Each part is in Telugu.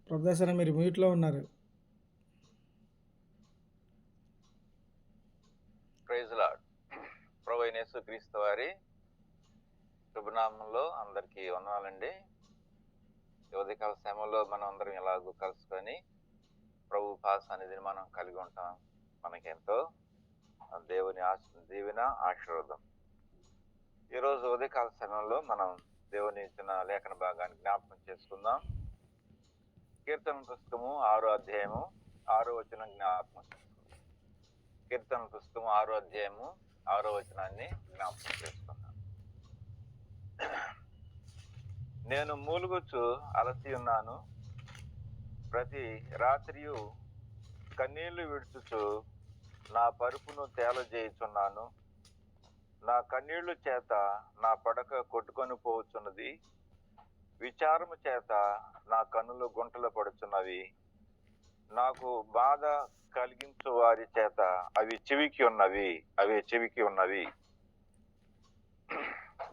ప్రొఫెసర్ మీరు మ్యూట్లో ఉన్నారు. Praise lord. ప్రభు అయిన యేసుక్రీస్తు వారి శుభనామంలో అందరికీ వందనాలండి. ఉదయకాల సమయంలో మనం అందరం ఎలాగో కలుసుకొని ప్రభు పాద సన్నిధిని మనం కలిగి ఉంటాం. మనకెంతో దేవుని దీవెన ఆశీర్వాదం. ఈరోజు ఉదయకాల సమయంలో మనం దేవుని ఇచ్చిన లేఖన భాగాన్ని జ్ఞాపకం చేసుకుందాం. కీర్తన పుస్తకము 6వ అధ్యాయము 6వ వచనం జ్ఞాపకం చేసుకుందాం. కీర్తన పుస్తకము 6వ అధ్యాయము 6వ వచనాన్ని జ్ఞాపకం చేసుకుందాం. నేను మూలుగుచు అలసి ఉన్నాను, ప్రతి రాత్రియు కన్నీళ్లు విడుచుచు నా పరుపును తేలజేయుచున్నాను. నా కన్నీళ్లు చేత నా పడక కొట్టుకొని పోవచ్చున్నది, విచారము చేత నా కన్నులు గుంటలు పడుచున్నవి. నాకు బాధ కలిగించు వారి చేత అవి చెవికి ఉన్నవి.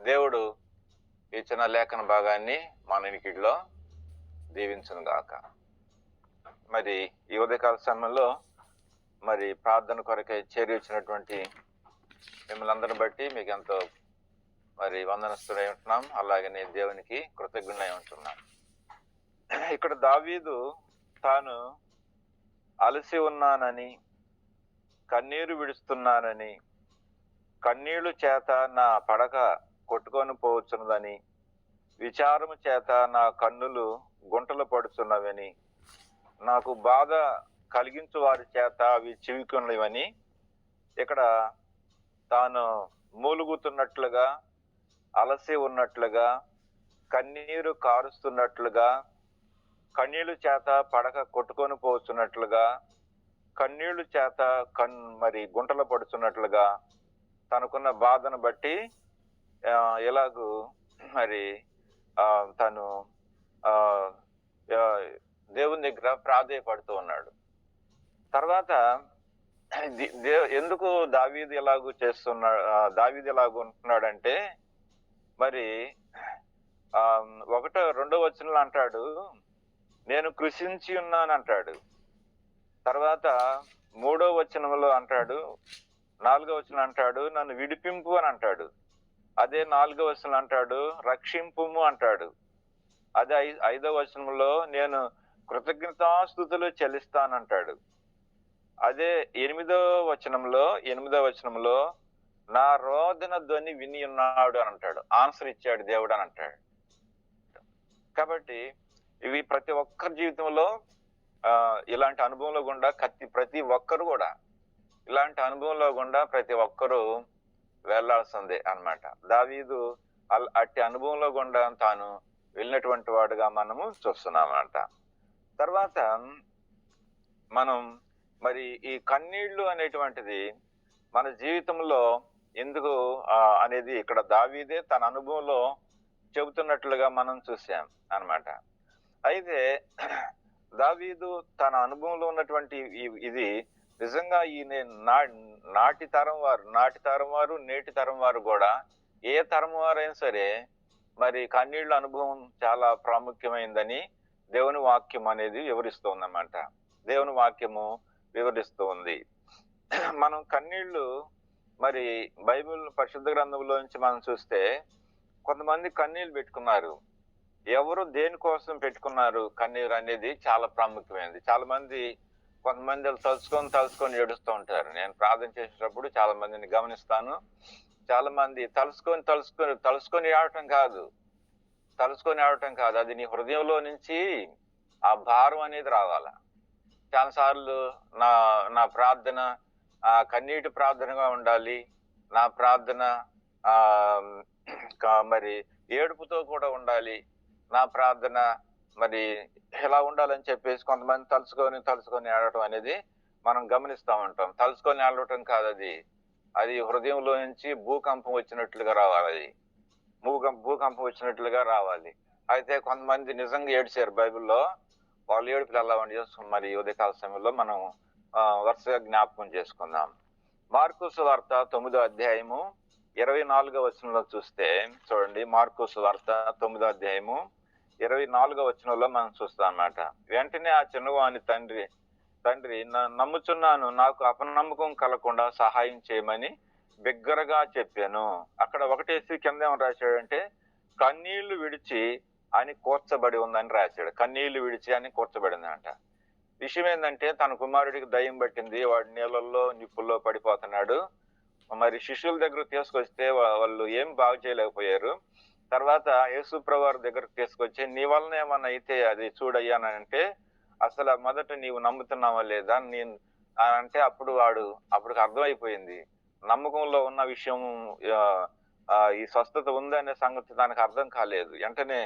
దేవుడు ఇచ్చిన లేఖన భాగాన్ని మన వినికిడిలో దీవించును గాక. మరి ఈ ఉదయకాల సమయంలో మరి ప్రార్థన కొరకై చేరిచ్చినటువంటి మిమ్మల్ని అందరిని బట్టి మీకు ఎంతో మరి వందనస్తులై ఉంటున్నాం. అలాగనే దేవునికి కృతజ్ఞులై ఉంటున్నాం. ఇక్కడ దావీదు తాను అలసి ఉన్నానని, కన్నీరు విడుస్తున్నానని, కన్నీళ్లు చేత నా పడక కొట్టుకొని పోవచ్చున్నదని, విచారము చేత నా కన్నులు గుంటలు పడుచున్నవని, నాకు బాధ కలిగించు వారి చేత అవి చివికున్నవని ఇక్కడ తాను మూలుగుతున్నట్లుగా, అలసి ఉన్నట్లుగా, కన్నీరు కారుస్తున్నట్లుగా, కన్నీళ్లు చేత పడక కొట్టుకొని పోతున్నట్లుగా, కన్నీళ్లు చేత మరి గుంటలు పడుతున్నట్లుగా తనకున్న బాధను బట్టి ఎలాగూ మరి తను దేవుని దగ్గర ప్రాధేయపడుతూ ఉన్నాడు. తర్వాత ఎందుకు దావీదు ఎలాగూ ఉంటున్నాడంటే మరి 1-2 వచనంలో అంటాడు, నేను కృషించి ఉన్నాను అంటాడు. తర్వాత 3వ వచనంలో అంటాడు, 4వ వచనం అంటాడు, నన్ను విడిపింపు అని అంటాడు. అదే 4వ వచనం అంటాడు, రక్షింపుము అంటాడు. అదే 5వ వచనంలో నేను కృతజ్ఞతాస్తుతులు చెల్లిస్తానంటాడు. అదే 8వ వచనంలో నా రోదన ధ్వని విని ఉన్నాడు అని అంటాడు. ఆన్సర్ ఇచ్చాడు దేవుడు అని అంటాడు. కాబట్టి ఇవి ప్రతి ఒక్కరి జీవితంలో ఇలాంటి అనుభవంలో గుండా ప్రతి ఒక్కరు కూడా ఇలాంటి అనుభవంలో గుండా ప్రతి ఒక్కరూ వెళ్లాల్సిందే అన్నమాట. దావీదు అట్టి అనుభవంలో గుండా తాను వెళ్ళినటువంటి వాడుగా మనము చూస్తున్నాం అన్నమాట. తర్వాత మనం మరి ఈ కన్నీళ్లు అనేటువంటిది మన జీవితంలో ఎందుకు అనేది ఇక్కడ దావీదే తన అనుభవంలో చెబుతున్నట్లుగా మనం చూసాం అన్నమాట. అయితే దావీదు తన అనుభవంలో ఉన్నటువంటి ఇది నిజంగా ఈ నాటి తరం వారు నేటి తరం వారు కూడా ఏ తరం వారైనా సరే మరి కన్నీళ్ళ అనుభవం చాలా ప్రాముఖ్యమైందని దేవుని వాక్యం అనేది వివరిస్తోందన్నమాట. దేవుని వాక్యము వివరిస్తూ ఉంది. మనం కన్నీళ్లు మరి బైబిల్ పరిశుద్ధ గ్రంథంలో నుంచి మనం చూస్తే కొంతమంది కన్నీళ్లు పెట్టుకున్నారు. ఎవరు దేనికోసం పెట్టుకున్నారు కన్నీరు అనేది చాలా ప్రాముఖ్యమైనది. కొంతమంది తలుచుకొని ఏడుస్తూ ఉంటారు. నేను ప్రార్థన చేసేటప్పుడు చాలా మందిని గమనిస్తాను. చాలా మంది తలుచుకొని ఏడటం కాదు, అది నీ హృదయంలో నుంచి ఆ భారం అనేది రావాల. చాలాసార్లు నా ప్రార్థన కన్నీటి ప్రార్థనగా ఉండాలి, నా ప్రార్థన మరి ఏడుపుతో కూడా ఉండాలి, నా ప్రార్థన మరి ఎలా ఉండాలని చెప్పేసి కొంతమంది తలుచుకొని ఏడటం అనేది మనం గమనిస్తూ ఉంటాం. తలుచుకొని ఏడటం కాదు, అది హృదయంలో నుంచి భూకంపం వచ్చినట్లుగా రావాలి. భూకంపం వచ్చినట్లుగా రావాలి. అయితే కొంతమంది నిజంగా ఏడ్చారు బైబిల్లో. వాళ్ళు ఏడుపులు ఎలా ఉండి మరి ఉదయకాల సమయంలో మనం వరుసగా జ్ఞాపకం చేసుకుందాం. మార్కు సువార్త 9వ అధ్యాయము 24వ వచనంలో చూస్తే చూడండి. మార్కు సువార్త 9వ అధ్యాయము 24వ వచనంలో మనం చూస్తాం అన్నమాట. వెంటనే ఆ చిన్నవాని తండ్రి నమ్ముచున్నాను, నాకు అపనమ్మకం కలగకుండా సహాయం చేయమని బిగ్గరగా చెప్పాను. అక్కడ ఒకటేసి కింద ఏమని రాశాడంటే, కన్నీళ్లు విడిచి అని కూర్చబడి ఉందని రాశాడు. కన్నీళ్లు విడిచి అని కూర్చబడిందంట. విషయం ఏంటంటే, తన కుమారుడికి దయ్యం పట్టింది, వాడు నీళ్ళల్లో నిప్పుల్లో పడిపోతున్నాడు. మరి శిష్యుల దగ్గర తీసుకొస్తే వాళ్ళు ఏం బాగు చేయలేకపోయారు. తర్వాత యేసు ప్రభువారి దగ్గరకు తీసుకొచ్చి, నీ వలన ఏమన్నా అయితే అది చూడయ్యానంటే, అసలు మొదట నీవు నమ్ముతున్నావా లేదా నేను అంటే, అప్పుడు అర్థమైపోయింది. నమ్మకంలో ఉన్న విషయం ఈ స్వస్థత ఉందనే సంగతి దానికి అర్థం కాలేదు. వెంటనే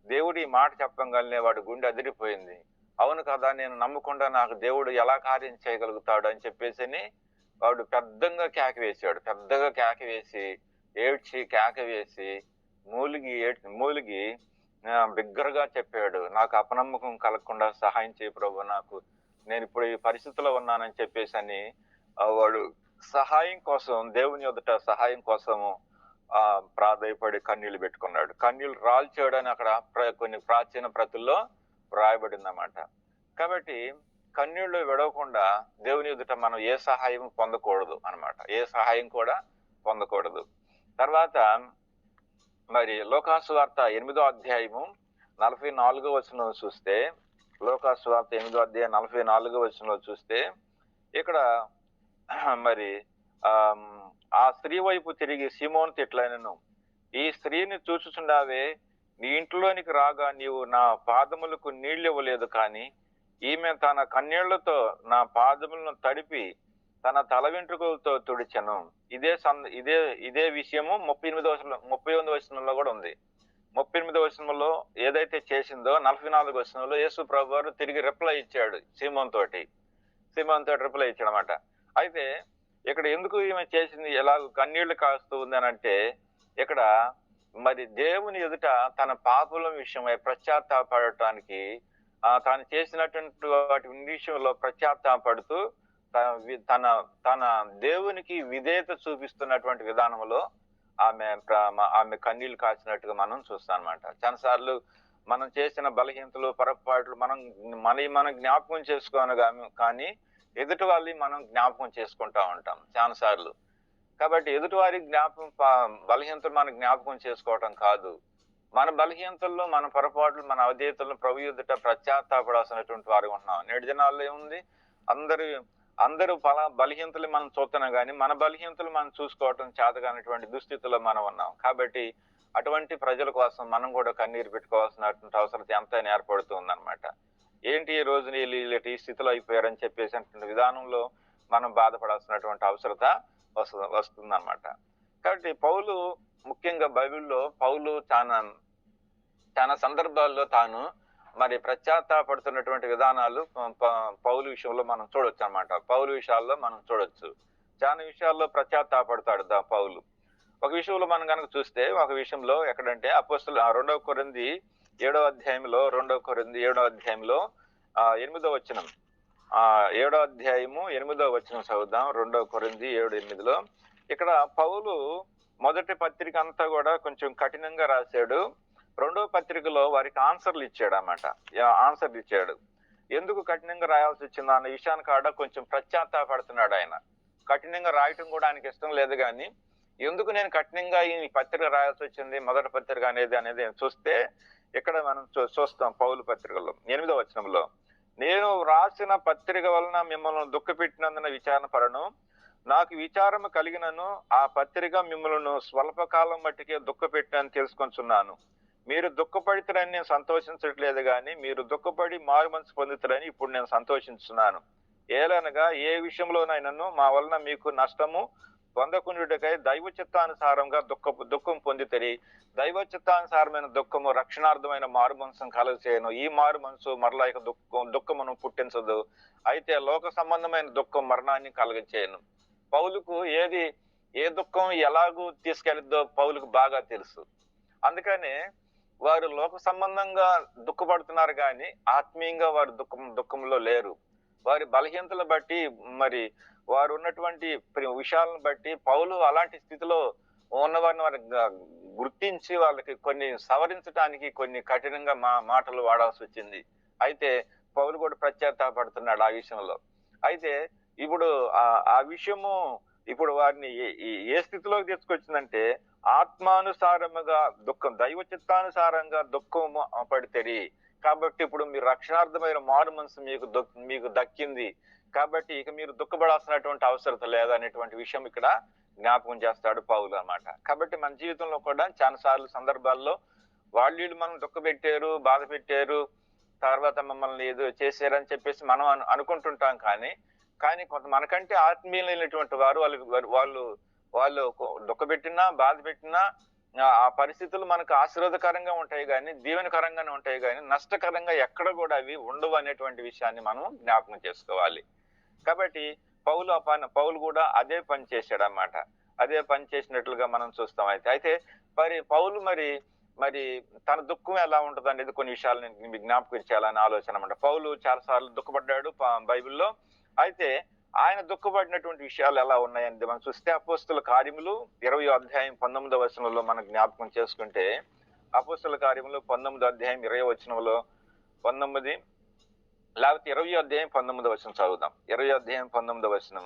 దేవుడు ఈ మాట చెప్పంగానే వాడి గుండె అదిరిపోయింది. అవును కదా, నేను నమ్మకుండా నాకు దేవుడు ఎలా కార్యం చేయగలుగుతాడు అని చెప్పేసి వాడు పెద్దగా కేక వేసి ఏడ్చి కేక వేసి మూలిగి బిగ్గరగా చెప్పాడు, నాకు అపనమ్మకం కలగకుండా సహాయం చేయ ప్రభు, నేను ఇప్పుడు ఈ పరిస్థితిలో ఉన్నానని చెప్పేసి అని వాడు సహాయం కోసం, దేవుని ఎదుట సహాయం కోసము ప్రాధేయపడి కన్నీళ్లు పెట్టుకున్నాడు. కన్నీళ్లు రాల్చాడని అక్కడ కొన్ని ప్రాచీన ప్రతుల్లో రాయబడింది అన్నమాట. కాబట్టి కన్నీళ్లు విడవకుండా దేవుని ఎదుట మనం ఏ సహాయం పొందకూడదు అన్నమాట. ఏ సహాయం కూడా పొందకూడదు. తర్వాత మరి లోకాసు వార్త 8వ అధ్యాయము 44వ వచనం చూస్తే, లోకాసు వార్త 8వ అధ్యాయం 44వ వచనంలో చూస్తే, ఇక్కడ మరి ఆ స్త్రీ వైపు తిరిగి సీమోను ఇట్లనెను, ఈ స్త్రీని చూచుచుండావే, నీ ఇంట్లోనికి రాగా నీవు నా పాదములకు నీళ్లు ఇవ్వలేదు, కానీ ఈమె తన కన్నీళ్లతో నా పాదములను తడిపి తన తల వెంట్రుకలతో తుడిచెను. ఇదే విషయము 38వ వచనంలో కూడా ఉంది. 38వ వచనంలో ఏదైతే చేసిందో 44వ వచనంలో యేసు ప్రభువారు తిరిగి రిప్లై ఇచ్చాడు సీమోన్ తోటి రిప్లై ఇచ్చాడు అన్నమాట. అయితే ఇక్కడ ఎందుకు ఈమె చేసింది ఎలా కన్నీళ్లు కాస్తూ ఉంది అని అంటే, ఇక్కడ మరి దేవుని ఎదుట తన పాపల విషయమై పశ్చాత్తాపడటానికి తాను చేసినటువంటి వాటి విషయంలో పశ్చాత్తాపడుతూ తన దేవునికి విధేయత చూపిస్తున్నటువంటి విధానంలో ఆమె కన్నీళ్లు కాచినట్టుగా మనం చూస్తాం అన్నమాట. చాలాసార్లు మనం చేసిన బలహీనతలు, పొరపాట్లు మనం జ్ఞాపకం చేసుకోను కానీ ఎదుటి వాళ్ళని మనం జ్ఞాపకం చేసుకుంటా ఉంటాం చాలాసార్లు. కాబట్టి ఎదుటివారి బలహీనతలు మనం జ్ఞాపకం చేసుకోవటం కాదు, మన బలహీనతల్లో, మన పొరపాట్లు, మన అవిధేయతలను ప్రభు ఎదుట పశ్చాత్తాపడాల్సినటువంటి వారు ఉంటున్నాం. నేటి దినాల్లో ఏముంది, అందరూ బలహీనతలు మనం చూస్తున్నాం కానీ మన బలహీనతలు మనం చూసుకోవటం చేతగానటువంటి దుస్థితిలో మనం ఉన్నాం. కాబట్టి అటువంటి ప్రజల కోసం మనం కూడా కన్నీరు పెట్టుకోవాల్సినటువంటి అవసరం ఎంతైనా ఏర్పడుతూ ఉందన్నమాట. ఏంటి ఈ రోజు వీళ్ళు ఈ స్థితిలో అయిపోయారని చెప్పేసి విధానంలో మనం బాధపడాల్సినటువంటి అవసరత వస్తుందన్నమాట. కాబట్టి పౌలు, ముఖ్యంగా బైబిల్లో పౌలు చాలా సందర్భాల్లో తాను మరి పశ్చాత్తాపడుతున్నటువంటి విధానాలు పౌలు విషయంలో మనం చూడొచ్చు అన్నమాట. పౌలు విషయాల్లో మనం చూడొచ్చు, చాలా విషయాల్లో పశ్చాత్తాపడతాడు పౌలు. ఒక విషయంలో మనం కనుక చూస్తే, ఒక విషయంలో ఎక్కడంటే అపోస్తలు 2వ కొరింథీ 7వ అధ్యాయంలో 8వ వచనం 7వ అధ్యాయము 8వ వచనం చదువుదాం. 2వ కొరింథీ 7:8లో ఇక్కడ పౌలు మొదటి పత్రిక అంతా కూడా కొంచెం కఠినంగా రాశాడు. 2వ పత్రికలో వారికి ఆన్సర్లు ఇచ్చాడు. ఎందుకు కఠినంగా రాయాల్సి వచ్చిందో అన్న విషయాన్ని కాడ కొంచెం పశ్చాత్తాపడుతున్నాడు ఆయన. కఠినంగా రాయటం కూడా ఆయనకి ఇష్టం లేదు, కానీ ఎందుకు నేను కఠినంగా ఈ పత్రిక రాయాల్సి వచ్చింది, మొదటి పత్రిక అనేది చూస్తే ఇక్కడ మనం చూస్తాం. పౌలు పత్రికలో 8వ వచనంలో, నేను రాసిన పత్రిక వలన మిమ్మల్ని దుఃఖపెట్టినందున విచారణ పడను, నాకు విచారము కలిగినను ఆ పత్రిక మిమ్మల్ని స్వల్పకాలం మట్టికే దుఃఖపెట్టినని తెలుసుకొంచున్నాను. మీరు దుఃఖపడితేరని నేను సంతోషించట్లేదు, కానీ మీరు దుఃఖపడి మారు మనసు పొందుతారని ఇప్పుడు నేను సంతోషిస్తున్నాను. ఏలనగా ఏ విషయంలోనైనాను మా వలన మీకు నష్టము పొందకుండుటకై దైవ చిత్తానుసారంగా దుఃఖం పొందితరి. దైవ చిత్తానుసారమైన దుఃఖము రక్షణార్థమైన మారు మనసు కలగచేయను. ఈ మారు మనసు మరలా ఇక దుఃఖమును పుట్టించదు. అయితే లోక సంబంధమైన దుఃఖం మరణాన్ని కలగచేయను. పౌలుకు ఏ దుఃఖం ఎలాగూ తీసుకెళ్ళిద్దో పౌలుకు బాగా తెలుసు. అందుకనే వారు లోక సంబంధంగా దుఃఖపడుతున్నారు, కానీ ఆత్మీయంగా వారు దుఃఖంలో లేరు. వారి బలహీనతలు బట్టి, మరి వారు ఉన్నటువంటి విషయాలను బట్టి పౌలు అలాంటి స్థితిలో ఉన్నవారిని వారికి గుర్తించి వాళ్ళకి కొన్ని సవరించడానికి కొన్ని కఠినంగా మాటలు వాడాల్సి వచ్చింది. అయితే పౌలు కూడా పశ్చాత్తాపడుతున్నాడు ఆ విషయంలో. అయితే ఇప్పుడు ఆ విషయము ఇప్పుడు వారిని ఏ స్థితిలోకి తీసుకొచ్చిందంటే, ఆత్మానుసారముగా దుఃఖం, దైవ చిత్తానుసారంగా దుఃఖము పడితేరి. కాబట్టి ఇప్పుడు మీరు రక్షణార్థమైన మారు మనసు మీకు దక్కింది కాబట్టి ఇక మీరు దుఃఖపడాల్సినటువంటి అవసరం లేదనేటువంటి విషయం ఇక్కడ జ్ఞాపకం చేస్తాడు పౌలు అన్నమాట. కాబట్టి మన జీవితంలో కూడా చాలా సందర్భాల్లో వాళ్ళు మనం దుఃఖపెట్టారు, బాధ పెట్టారు, తర్వాత మమ్మల్ని ఏదో చేశారని చెప్పేసి మనం అనుకుంటుంటాం. కానీ కొంత మనకంటే ఆత్మీయులైనటువంటి వారు వాళ్ళు దుఃఖపెట్టినా, బాధ పెట్టినా ఆ పరిస్థితులు మనకు ఆశీర్వాదకరంగా ఉంటాయి కానీ, దీవెనకరంగానే ఉంటాయి కానీ, నష్టకరంగా ఎక్కడ కూడా అవి ఉండవు అనేటువంటి విషయాన్ని మనం జ్ఞాపకం చేసుకోవాలి. కాబట్టి పౌలు కూడా అదే పని చేశాడు అన్నమాట. అదే పని చేసినట్లుగా మనం చూస్తాం. అయితే పౌలు మరి తన దుఃఖం ఎలా ఉంటుంది అనేది కొన్ని విషయాలు నేను మీకు జ్ఞాపకం చేయాలని ఆలోచన అన్నమాట. పౌలు చాలాసార్లు దుఃఖపడ్డాడు బైబిల్లో. అయితే ఆయన దుఃఖపడినటువంటి విషయాలు ఎలా ఉన్నాయని మనం చూస్తే, అపోస్తుల కార్యములు 20వ అధ్యాయం 19వ వచనంలో మనం జ్ఞాపకం చేసుకుంటే, అపోస్తుల కార్యములు 19వ అధ్యాయం 20వ వచనంలో 19 లేకపోతే 20వ అధ్యాయం 19వ వచనం చదువుదాం. 20వ అధ్యాయం 19వ వచనం.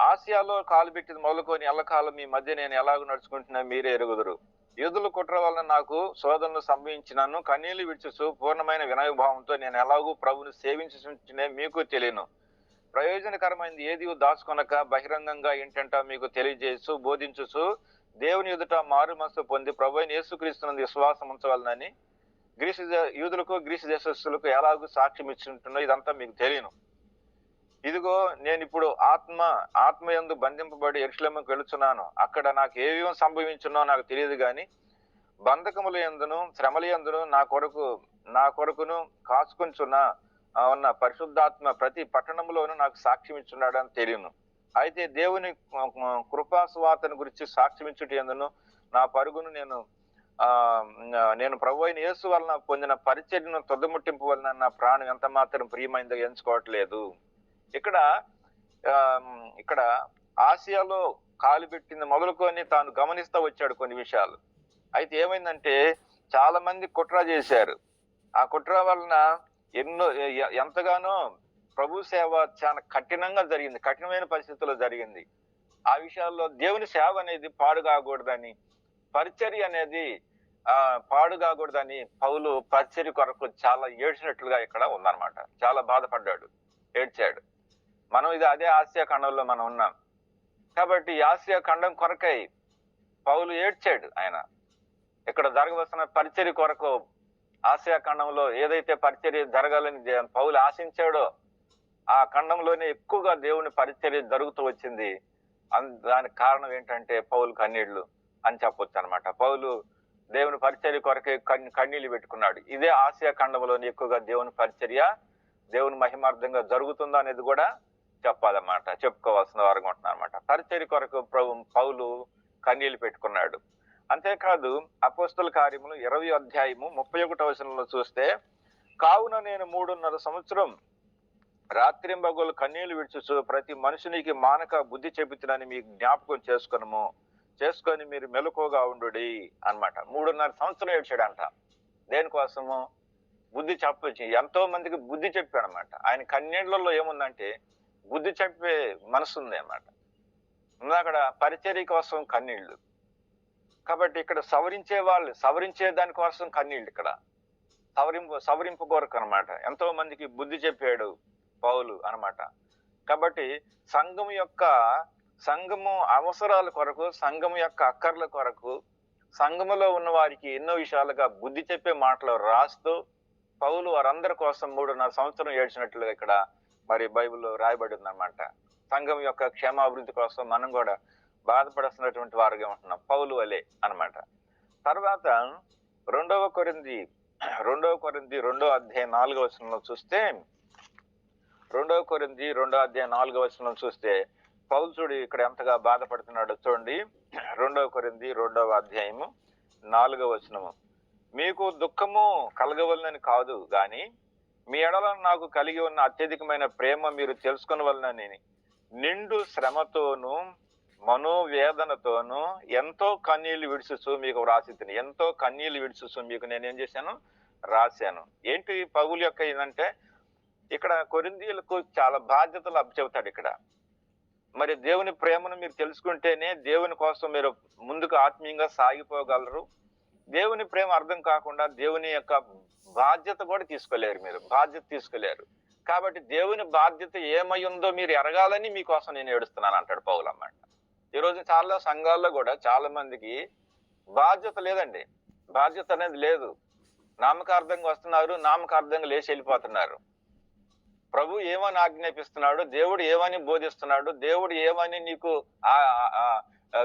ఆసియాలో కాలు పెట్టింది మొదలుకొని ఎల్లకాలం మీ మధ్య నేను ఎలాగో నడుచుకుంటున్నా మీరే ఎరుగుదురు. యూదుల కుట్ర వలన నాకు శోధనలు సంభవించినాను, కన్నీళ్లు విడుచుచు పూర్ణమైన వినయభావంతో నేను ఎలాగూ ప్రభుని సేవించునే మీకు తెలియను. ప్రయోజనకరమైనది ఏది దాచుకొనక బహిరంగంగా ఏంటంట మీకు తెలియజేస్తూ బోధించుచు దేవుని ఎదుట మారు మనసు పొంది ప్రభువైన యేసుక్రీస్తునందు విశ్వాసం ఉంచవలనని యూదులకు గ్రీసు దేశస్తులకు ఎలాగూ సాక్ష్యం ఇచ్చుంటున్నో ఇదంతా మీకు తెలియను. ఇదిగో నేను ఇప్పుడు ఆత్మయందు బంధింపబడి యెరూషలేముకు వెళుచున్నాను. అక్కడ నాకు ఏమేమి సంభవించున్నో నాకు తెలియదు గాని, బంధకముల యందును శ్రమల యందును నా కొరకును కాచుకుంటున్న ఉన్న పరిశుద్ధాత్మ ప్రతి పట్టణంలోనూ నాకు సాక్ష్యం ఇచ్చున్నాడని తెలియను. అయితే దేవుని కృపాసువార్తను గురించి సాక్ష్యం ఇచ్చుట యందును నా పరుగును నేను ప్రభువైన యేసు వలన పొందిన పరిచర్యను తొదముట్టింపు వలన నా ప్రాణం ఎంత మాత్రం ప్రియమైందో ఎంచుకోవట్లేదు. ఇక్కడ ఆసియాలో కాలు పెట్టింది మొదలుకొని తాను గమనిస్తూ వచ్చాడు కొన్ని విషయాలు. అయితే ఏమైందంటే, చాలా మంది కుట్ర చేశారు. ఆ కుట్ర వలన ఎంతగానో ప్రభు సేవ చాలా కఠినంగా జరిగింది, కఠినమైన పరిస్థితుల్లో జరిగింది. ఆ విషయాల్లో దేవుని సేవ అనేది పాడు కాకూడదని, పరిచర్య అనేది పాడు కాకూడదని పౌలు పరిచర్య కొరకు చాలా ఏడ్చినట్లుగా ఇక్కడ ఉందన్నమాట. చాలా బాధపడ్డాడు, ఏడ్చాడు. మనం అదే ఆసియా ఖండంలో మనం ఉన్నాం కాబట్టి ఆసియా ఖండం కొరకై పౌలు ఏడ్చాడు. ఆయన ఇక్కడ జరగవలసిన పరిచర్య కొరకు ఆసియా ఖండంలో ఏదైతే పరిచర్య జరగాలని పౌలు ఆశించాడో ఆ ఖండంలోనే ఎక్కువగా దేవుని పరిచర్య జరుగుతూ వచ్చింది. దానికి కారణం ఏంటంటే పౌలు కన్నీళ్లు అని చెప్పొచ్చు అనమాట. పౌలు దేవుని పరిచర్య కొరకే కన్నీళ్లు పెట్టుకున్నాడు. ఇదే ఆసియా ఖండంలోని ఎక్కువగా దేవుని పరిచర్య దేవుని మహిమార్థంగా జరుగుతుందో అనేది కూడా చెప్పాలన్నమాట, చెప్పుకోవాల్సిన వారు ఉంటున్నారన్నమాట. పరిచర్య కొరకు పౌలు కన్నీళ్లు పెట్టుకున్నాడు. అంతేకాదు అపోస్తల కార్యములు 20వ అధ్యాయము 31వ వచనంలో చూస్తే, కావున నేను 3.5 సంవత్సరం రాత్రింబగలు కన్నీళ్లు విడుచుచు ప్రతి మనుషునికి మానక బుద్ధి చెబుతున్నానని మీకు జ్ఞాపకం చేసుకొని మీరు మెలకువగా ఉండుడి అన్నమాట. 3.5 సంవత్సరం ఏడ్చాడంట. దేనికోసము? బుద్ధి చెప్పొచ్చు. ఎంతో మందికి బుద్ధి చెప్పాడు అనమాట. ఆయన కన్నీళ్లలో ఏముందంటే బుద్ధి చెప్పే మనసు ఉంది అన్నమాట. అక్కడ పరిచర్య కోసం కన్నీళ్లు. కాబట్టి ఇక్కడ సవరించే దానికోసం కన్నీళ్ళు. ఇక్కడ సవరింపు కొరకు అనమాట. ఎంతో మందికి బుద్ధి చెప్పాడు పౌలు అనమాట. కాబట్టి సంఘము అవసరాల కొరకు, సంఘము యొక్క అక్కర్ల కొరకు, సంఘములో ఉన్న వారికి ఎన్నో విషయాలుగా బుద్ధి చెప్పే మాటలు రాస్తూ పౌలు వారందరి కోసం 3.5 సంవత్సరం ఏడ్చినట్లుగా ఇక్కడ మరి బైబిల్లో రాయబడి ఉందన్నమాట. సంఘం యొక్క క్షేమాభివృద్ధి కోసం మనం కూడా బాధపడాల్సినటువంటి వారుగా ఉంటున్నాం, పౌలు వలె అన్నమాట. తర్వాత 2 కొరింథీ 2వ అధ్యాయం 4వ వచనంలో చూస్తే, 2 కొరింథీ 2వ అధ్యాయం 4వ వచనంలో చూస్తే పౌలు చూడు ఇక్కడ ఎంతగా బాధపడుతున్నాడో చూడండి. 2 కొరింథీ 2వ అధ్యాయము 4వ వచనము. మీకు దుఃఖము కలగవలనని కాదు గాని మీ ఎడల నాకు కలిగి ఉన్న అత్యధికమైన ప్రేమ మీరు తెలుసుకునవలనని నిండు శ్రమతోనూ మనోవేదనతోనూ ఎంతో కన్నీళ్లు విడుచుచు మీకు వ్రాసితిని. ఎంతో కన్నీళ్లు విడుచుచు మీకు నేనేం చేశాను, రాశాను. ఏంటి పౌలు యొక్క ఏంటంటే, ఇక్కడ కొరింథీయులకు చాలా బాధ్యతలు అప్పచెబుతాడు ఇక్కడ. మరి దేవుని ప్రేమను మీరు తెలుసుకుంటేనే దేవుని కోసం మీరు ముందుకు ఆత్మీయంగా సాగిపోగలరు. దేవుని ప్రేమ అర్థం కాకుండా దేవుని యొక్క బాధ్యత కూడా తీసుకోలేరు, మీరు బాధ్యత తీసుకోలేరు. కాబట్టి దేవుని బాధ్యత ఏమై ఉందో మీరు ఎరగాలని మీకోసం నేను ఏడుస్తున్నాను అంటాడు పౌలు అన్నమాట. ఈరోజు చాలా సంఘాల్లో కూడా చాలా మందికి బాధ్యత లేదండి. బాధ్యత అనేది లేదు. నామకార్థంగా వస్తున్నారు, నామకార్థంగా లేచి వెళ్ళిపోతున్నారు. ప్రభు ఏమని ఆజ్ఞాపిస్తున్నాడు, దేవుడు ఏమని బోధిస్తున్నాడు, దేవుడు ఏమని నీకు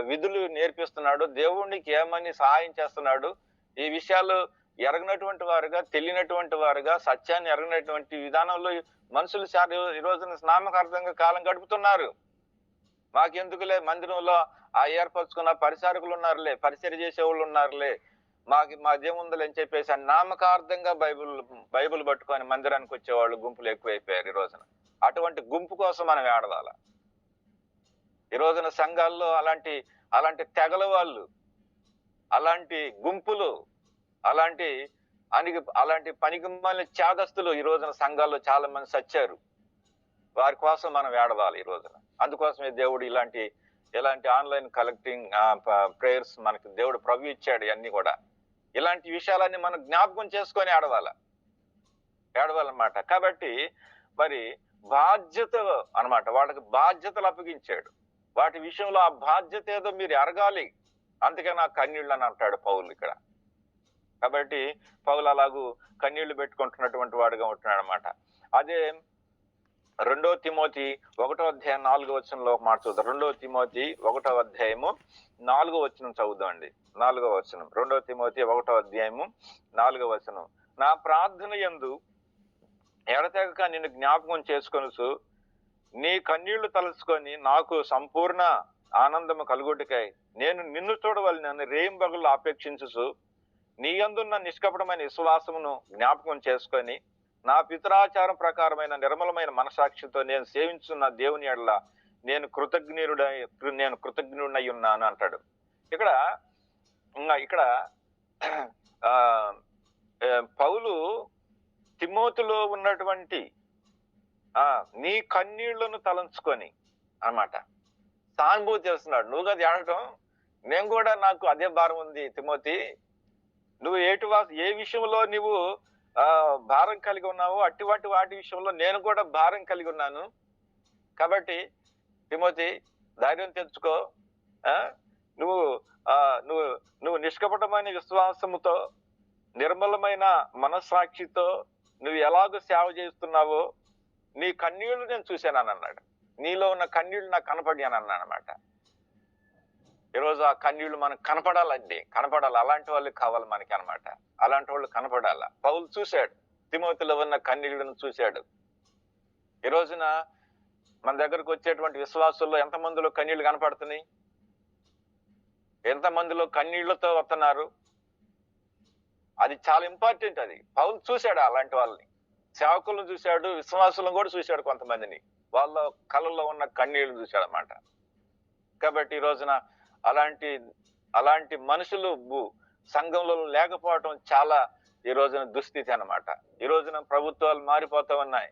విధులు నేర్పిస్తున్నాడు, దేవుడు నీకు ఏమని సహాయం చేస్తున్నాడు, ఈ విషయాలు ఎరగనటువంటి వారుగా, తెలియనటువంటి వారుగా, సత్యాన్ని ఎరగనటువంటి విధానంలో మనుషులు ఈ రోజున నామకార్థంగా కాలం గడుపుతున్నారు. మాకెందుకులే, మందిరంలో ఏర్పరచుకున్న పరిచారకులు ఉన్నారులే, పరిచర్య చేసేవాళ్ళు ఉన్నారులే, మాదేముందని అని చెప్పేసి నామకార్థంగా బైబుల్ పట్టుకొని మందిరానికి వచ్చేవాళ్ళు గుంపులు ఎక్కువైపోయారు ఈ రోజున. అటువంటి గుంపు కోసం మనం ఏడవాల. ఈ రోజున సంఘాల్లో అలాంటి తెగల వాళ్ళు, అలాంటి గుంపులు, అలాంటి పనికిమాలిన త్యాగస్తులు ఈ రోజున సంఘాల్లో చాలా మంది సచ్చారు. వారి కోసం మనం ఏడవాలి ఈ రోజున. అందుకోసమే దేవుడు ఇలాంటి ఆన్లైన్ కలెక్టింగ్ ప్రేయర్స్ మనకి దేవుడు ప్రభు ఇచ్చాడు. ఇవన్నీ కూడా ఇలాంటి విషయాలన్నీ మనం జ్ఞాపకం చేసుకొని ఏడవాలన్నమాట. కాబట్టి మరి బాధ్యత అన్నమాట, వాళ్ళకి బాధ్యతలు అప్పగించాడు. వాటి విషయంలో ఆ బాధ్యత ఏదో మీరు ఎరగాలి. అందుకే నాకు కన్నీళ్ళు అని అంటాడు పౌలు ఇక్కడ. కాబట్టి పౌలు అలాగూ కన్నీళ్లు పెట్టుకుంటున్నటువంటి వాడుగా ఉంటున్నాడు అనమాట. అదే 2 తిమోతి 1వ అధ్యాయం 4వ వచనంలో మాట చూద్దాం. 2 తిమోతి 1వ అధ్యాయము 4వ వచనం చదువుదామండి. 4వ వచనం, 2 తిమోతి 1వ అధ్యాయము 4వ వచనం. నా ప్రార్థన యందు ఎడతెగక నిన్ను జ్ఞాపకం చేసుకొనుచు నీ కన్నీళ్లు తలుచుకొని నాకు సంపూర్ణ ఆనందము కలుగుటకై నేను నిన్ను చూడవలెనని రేయింబగళ్ళు ఆపేక్షించుచు నీ యందున్న నిష్కపటమైన విశ్వాసమును జ్ఞాపకం చేసుకొని నా పితరాచారం ప్రకారమైన నిర్మలమైన మనసాక్షితో నేను సేవించున్న దేవుని ఎడల నేను కృతజ్ఞుడై ఉన్నాను అంటాడు. ఇక్కడ పౌలు తిమోతిలో ఉన్నటువంటి నీ కన్నీళ్లను తలంచుకొని అన్నమాట సానుభూతి చేస్తున్నాడు. నువ్వు కదా ఏడటం, నేను కూడా నాకు అదే భారం ఉంది తిమోతి. నువ్వు ఏ విషయంలో నువ్వు భారం కలిగి ఉన్నావు, అటువంటి వాటి విషయంలో నేను కూడా భారం కలిగి ఉన్నాను. కాబట్టి తిమోతి ధైర్యం తెచ్చుకో. నువ్వు నువ్వు నువ్వు నిష్కపటమైన విశ్వాసముతో, నిర్మలమైన మనస్సాక్షితో నువ్వు ఎలాగో సేవ చేస్తున్నావో నీ కన్నీళ్లు నేను చూశానని అన్నాడు. నీలో ఉన్న కన్నీళ్లు నాకు కనపడ్డాను అన్నాడు అనమాట. ఈరోజు ఆ కన్నీళ్లు మనకు కనపడాలండి, కనపడాలి. అలాంటి వాళ్ళు కావాలి మనకి అనమాట. అలాంటి వాళ్ళు కనపడాల. పౌలు చూశాడు, తిమోతిలో ఉన్న కన్నీళ్లను చూశాడు. ఈ రోజున మన దగ్గరకు వచ్చేటువంటి విశ్వాసుల్లో ఎంతమందిలో కన్నీళ్లు కనపడుతున్నాయి, ఎంతమందిలో కన్నీళ్లతో వస్తున్నారు, అది చాలా ఇంపార్టెంట్. అది పౌలు చూశాడు అలాంటి వాళ్ళని, సేవకులను చూశాడు, విశ్వాసులను కూడా చూశాడు. కొంతమందిని వాళ్ళ కళ్ళల్లో ఉన్న కన్నీళ్లు చూశాడు అన్నమాట. కాబట్టి ఈ రోజున అలాంటి మనుషులు సంఘంలో లేకపోవటం చాలా ఈ రోజున దుస్థితి అన్నమాట. ఈ రోజున ప్రభుత్వాలు మారిపోతూ ఉన్నాయి,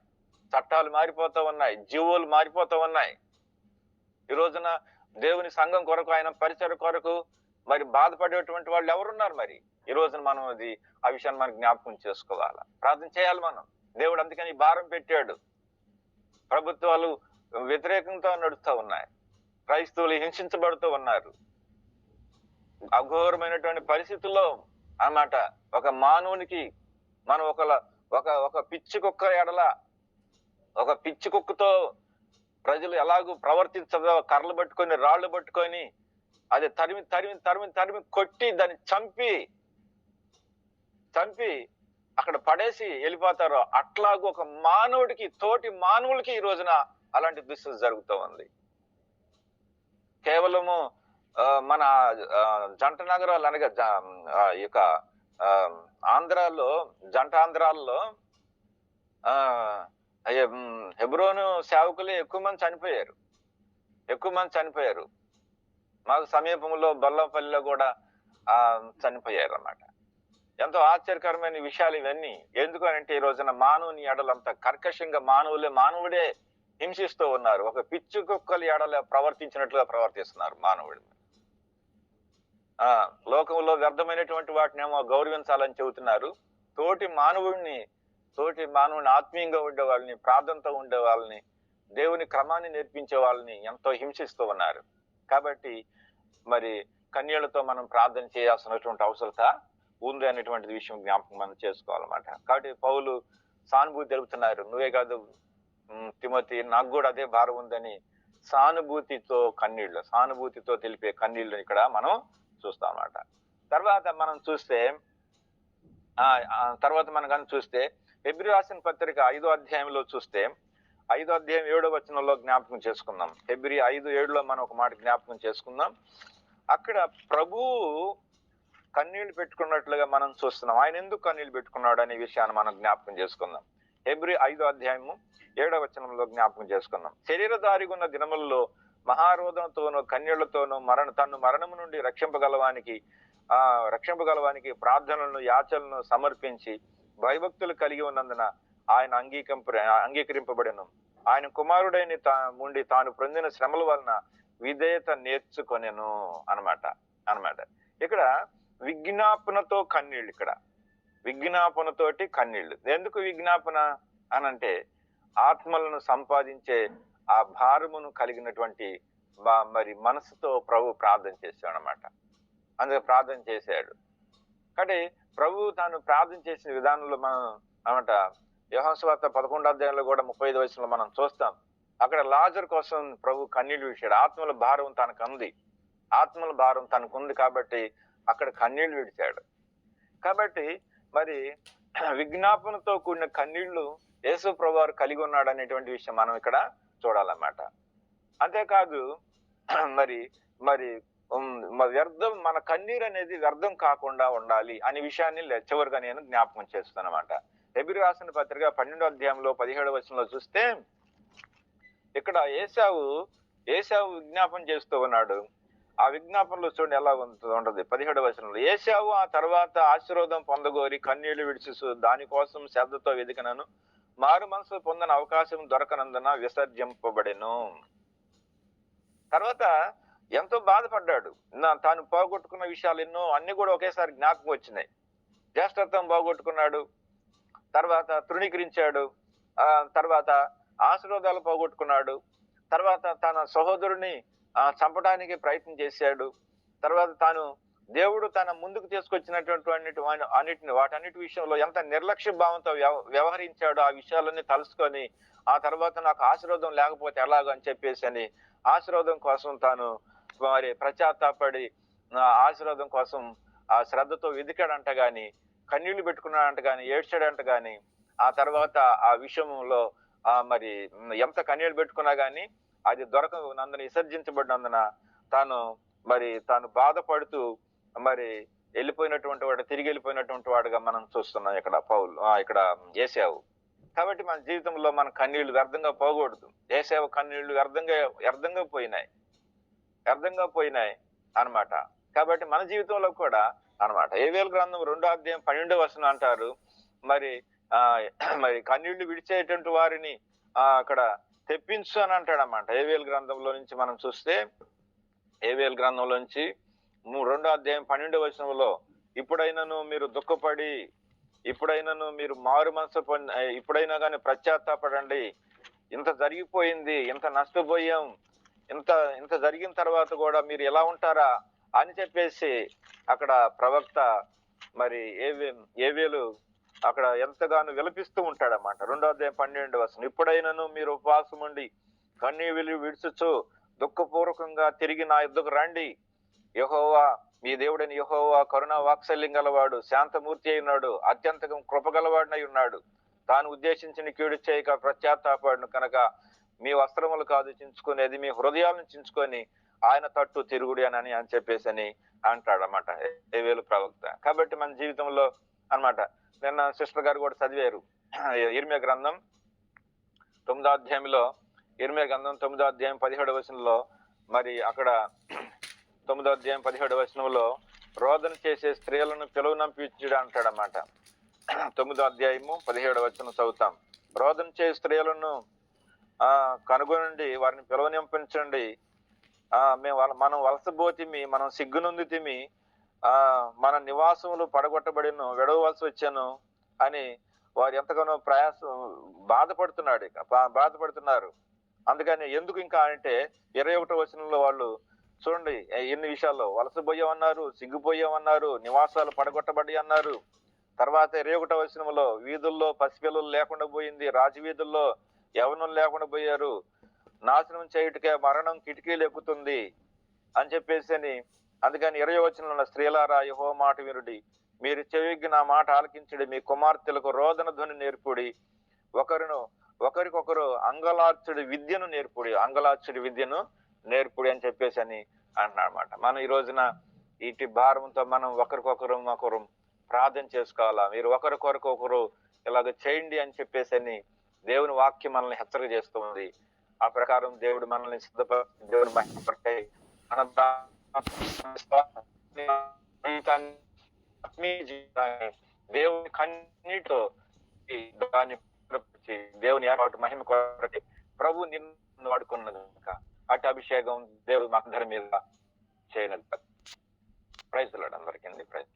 చట్టాలు మారిపోతూ ఉన్నాయి, జీవోలు మారిపోతూ ఉన్నాయి. ఈ రోజున దేవుని సంఘం కొరకు, ఆయన పరిచయ కొరకు మరి బాధపడేటువంటి వాళ్ళు ఎవరున్నారు? మరి ఈ రోజున మనం ఆ విషయాన్ని మనం జ్ఞాపకం చేసుకోవాలా, ప్రార్థన చేయాలి మనం. దేవుడు అందుకని భారం పెట్టాడు. ప్రభుత్వాలు వ్యతిరేకంతో నడుస్తూ ఉన్నాయి, క్రైస్తవులు హింసించబడుతూ ఉన్నారు. అఘోరమైనటువంటి పరిస్థితుల్లో అన్నమాట ఒక మానవునికి మనం ఒక పిచ్చి కుక్క ఎడల, ఒక పిచ్చి కుక్కతో ప్రజలు ఎలాగూ ప్రవర్తించదో కర్రలు పట్టుకొని, రాళ్లు పట్టుకొని అది తరిమి తరిమి తరిమి తరిమి కొట్టి దాన్ని చంపి అక్కడ పడేసి వెళ్ళిపోతారో అట్లాగూ ఒక మానవుడికి, తోటి మానవులకి ఈ రోజున అలాంటి దుస్థితి జరుగుతూ ఉంది. కేవలము మన జంట నగరాలు అనగా ఈ యొక్క ఆంధ్రాలో, జంట ఆంధ్రాల్లో హెబ్రోను సేవకులే ఎక్కువ మంది చనిపోయారు. మాకు సమీపంలో బొల్లపల్లిలో కూడా చనిపోయారు అన్నమాట. ఎంతో ఆశ్చర్యకరమైన విషయాలు ఇవన్నీ. ఎందుకనంటే ఈ రోజున మానవుని ఎడలంత కర్కశంగా మానవుడే హింసిస్తూ ఉన్నారు. ఒక పిచ్చి కుక్కలు ఎడల ప్రవర్తించినట్లుగా ప్రవర్తిస్తున్నారు మానవుడి. లోకంలో వ్యర్థమైనటువంటి వాటిని ఏమో గౌరవించాలని చెబుతున్నారు. తోటి మానవుడిని ఆత్మీయంగా ఉండే వాళ్ళని, ప్రార్థనతో ఉండే వాళ్ళని, దేవుని క్రమాన్ని నేర్పించే వాళ్ళని ఎంతో హింసిస్తూ ఉన్నారు. కాబట్టి మరి కన్యలతో మనం ప్రార్థన చేయాల్సినటువంటి అవసరత ఉంది అనేటువంటి విషయం జ్ఞాపకం మనం చేసుకోవాలన్నమాట. కాబట్టి పౌలు సానుభూతి తెలుపుతున్నారు. నువ్వే కాదు తిమోతి, నాకు కూడా అదే భారం ఉందని సానుభూతితో తెలిపే కన్నీళ్లు ఇక్కడ మనం చూస్తాం అన్నమాట. తర్వాత మనం చూస్తే హెబ్రీ రాసిన పత్రిక 5వ అధ్యాయంలో చూస్తే 5వ అధ్యాయం 7వ వచనంలో జ్ఞాపకం చేసుకుందాం. హెబ్రీ 5:7లో మనం ఒక మాట జ్ఞాపకం చేసుకుందాం. అక్కడ ప్రభువు కన్నీళ్లు పెట్టుకున్నట్లుగా మనం చూస్తున్నాం. ఆయన ఎందుకు కన్నీళ్లు పెట్టుకున్నాడు అనే విషయాన్ని మనం జ్ఞాపకం చేసుకుందాం. హెబ్రీ 5వ అధ్యాయము 7వ వచనంలో జ్ఞాపకం చేసుకుందాం. శరీరధారిగా ఉన్న దినములలో మహారోధంతోనూ కన్నీళ్లతోనూ తన్ను మరణము నుండి రక్షింపగలవానికి ప్రార్థనలను యాచలను సమర్పించి భయభక్తులు కలిగి ఉన్నందున ఆయన అంగీకరింపబడెను. ఆయన కుమారుడైన ఉండి తాను పొందిన శ్రమల వలన విధేయత నేర్చుకొనెను అన్నమాట. ఇక్కడ విజ్ఞాపనతో కన్నీళ్ళు, ఇక్కడ విజ్ఞాపనతోటి కన్నీళ్లు. ఎందుకు విజ్ఞాపన అనంటే ఆత్మలను సంపాదించే ఆ భారమును కలిగినటువంటి మరి మనసుతో ప్రభు ప్రార్థన చేశాడు అన్నమాట. అందుకే ప్రార్థన చేశాడు. కాబట్టి ప్రభు తాను ప్రార్థన చేసిన విధానంలో మనం అన్నమాట యోహాను సువార్త 11వ అధ్యాయంలో కూడా 35వ వచనంలో మనం చూస్తాం. అక్కడ లాజరు కోసం ప్రభు కన్నీళ్లు విడిచాడు. ఆత్మల భారం తనకుంది కాబట్టి అక్కడ కన్నీళ్లు విడిచాడు. కాబట్టి మరి విజ్ఞాపనతో కూడిన కన్నీళ్లు యేసు ప్రభు వారు కలిగి ఉన్నాడు అనేటువంటి విషయం మనం ఇక్కడ చూడాలన్నమాట. అంతేకాదు మరి వ్యర్థం, మన కన్నీరు అనేది వ్యర్థం కాకుండా ఉండాలి అనే విషయాన్ని చివరిగా నేను జ్ఞాపకం చేస్తాను అన్నమాట. హెబ్రీ రాసిన పత్రిక 12వ అధ్యాయంలో 17వ వచనంలో చూస్తే ఇక్కడ ఏశావు విజ్ఞాపన చేస్తూ ఉన్నాడు. ఆ విజ్ఞాపనలో చూడండి ఎలా ఉండదు. 17వ వచనంలో, ఏశావు ఆ తర్వాత ఆశీర్వాదం పొందగోరి కన్నీళ్లు విడిచి దానికోసం శ్రద్ధతో వెదికినను మారు మనసు పొందని అవకాశం దొరకనందున విసర్జింపబడెను. తర్వాత ఎంతో బాధపడ్డాడు. తాను పోగొట్టుకున్న విషయాలు ఎన్నో అన్ని కూడా ఒకేసారి జ్ఞాపకం వచ్చినాయి. జ్యేష్ఠత్వం పోగొట్టుకున్నాడు, తర్వాత తృణీకరించాడు, తర్వాత ఆశీర్వాదాలు పోగొట్టుకున్నాడు, తర్వాత తన సహోదరుని చంపడానికి ప్రయత్నం చేశాడు, తర్వాత దేవుడు తన ముందుకు తీసుకొచ్చినటువంటి వాటన్నిటి విషయంలో ఎంత నిర్లక్ష్య భావంతో వ్యవహరించాడో ఆ విషయాలన్నీ తలుసుకొని ఆ తర్వాత నాకు ఆశీర్వాదం లేకపోతే ఎలాగో అని చెప్పేసి ఆశీర్వాదం కోసం తాను మరి పశ్చాత్తాపడి ఆశీర్వాదం కోసం ఆ శ్రద్ధతో వెదికాడంట గాని, కన్నీళ్లు పెట్టుకున్నాడంట గాని, ఏడ్చాడంట గాని, ఆ తర్వాత ఆ విషయంలో మరి ఎంత కన్నీళ్లు పెట్టుకున్నా గాని అది దొరకనందున, విసర్జించబడినందున తాను బాధపడుతూ మరి తిరిగి వెళ్ళిపోయినటువంటి వాడుగా మనం చూస్తున్నాం ఇక్కడ ఏశావు. కాబట్టి మన జీవితంలో మన కన్నీళ్లు వ్యర్థంగా పోకూడదు. ఏశావు కన్నీళ్లు వ్యర్థంగా పోయినాయి అన్నమాట. కాబట్టి మన జీవితంలో కూడా అన్నమాట యోవేలు గ్రంథం 2వ అధ్యాయం 12వ వచనం అంటారు, మరి కన్నీళ్లు విడిచేటువంటి వారిని అక్కడ తెప్పించు అని అంటాడు అన్నమాట. యోవేలు గ్రంథంలో నుంచి మనం చూస్తే, యోవేలు గ్రంథంలో నుంచి 2వ అధ్యాయం 12వ వచనంలో, ఇప్పుడైనాను మీరు దుఃఖపడి, ఇప్పుడైనాను మీరు మారు మనసు ఇప్పుడైనా కానీ పశ్చాత్తాపడండి. ఇంత జరిగిపోయింది, ఇంత నష్టపోయాం, ఇంత జరిగిన తర్వాత కూడా మీరు ఎలా ఉంటారా అని చెప్పేసి అక్కడ ప్రవక్త మరి యోవేలు అక్కడ ఎంతగానో విలపిస్తూ ఉంటాడన్నమాట. 2వ అధ్యాయం 12వ వచనం, ఇప్పుడైనాను మీరు ఉపవాసం ఉండి కన్నీళ్లు విడుచుచు దుఃఖపూర్వకంగా తిరిగి నా యుద్ధకు రండి. యెహోవా మీ దేవుడైన యెహోవా కరుణా వాత్సల్యం గలవాడు, శాంతమూర్తి అయి ఉన్నాడు, అత్యంత కృపగలవాడినై ఉన్నాడు. తాను ఉద్దేశించిన కీడు చేయక పశ్చాత్తాపడును కనుక మీ వస్త్రములు కాదు చించుకునేది, మీ హృదయాలను చించుకొని ఆయన తట్టు తిరుగుడి అని చెప్పేసి అంటాడన్నమాట యోవేలు ప్రవక్త. కాబట్టి మన జీవితంలో అన్నమాట నిన్న సిస్టర్ గారు కూడా చదివారు ఇర్మియా గ్రంథం 9వ అధ్యాయంలో, ఇర్మియా గ్రంథం 9వ అధ్యాయం 17వ వచనంలో మరి అక్కడ 9:17 రోదన చేసే స్త్రీలను పిలువనంపించుడు అంటాడన్నమాట. 9:17 చదువుతాం. రోదన చేసే స్త్రీలను కనుగొనండి, వారిని పిలువనింపించండి. మనం వలసబోతిమి, మనం సిగ్గునుందితిమి, మన నివాసములు పడగొట్టబడిను, విడవలసి వచ్చాను అని వారు ఎంతగానో బాధపడుతున్నారు. అందుకని ఎందుకు ఇంకా అంటే 21 వాళ్ళు చూడండి ఎన్ని విషయాల్లో వలసపోయామన్నారు, సిగ్గుపోయామన్నారు, నివాసాలు పడగొట్టబడి అన్నారు. తర్వాత 21 వీధుల్లో పసిపిల్లలు లేకుండా పోయింది, రాజవీధుల్లో యవనులు లేకుండా పోయారు, నాశనం చేయుటకే మరణం కిటికీలు ఎక్కుతుంది అని చెప్పేసి. అందుకని 20 స్త్రీలారా యెహోవా మాట వినుడి, మీరు చెవికి నా మాట ఆలకించుడి, మీ కుమార్తెలకు రోదన ధ్వని నేర్పుడి, ఒకరికొకరు అంగలార్చుడి విద్యను నేర్పుడి అని చెప్పేసి అంటున్నాడన్నమాట. మనం ఈ రోజున ఇటు భారంతో మనం ఒకరు ప్రార్థన చేసుకోవాలా. మీరు ఒకరికొకరు ఇలాగ చేయండి అని చెప్పేసి దేవుని వాక్యం మనల్ని హెచ్చరిక చేస్తుంది. ఆ ప్రకారం దేవుడు మనల్ని సిద్ధపరిచి దేవుని మహిమపరిచే దేవుని కన్నీటితో దాన్ని దేవుని ఏర్పాటు మహిమ కొరకి ప్రభు నిన్ను వాడుకున్నది కనుక అటు అభిషేకం దేవుడు మా అందరి మీద చేయనది. ప్రైజ్ లార్డ్ అందరికీ. ప్రైజ్.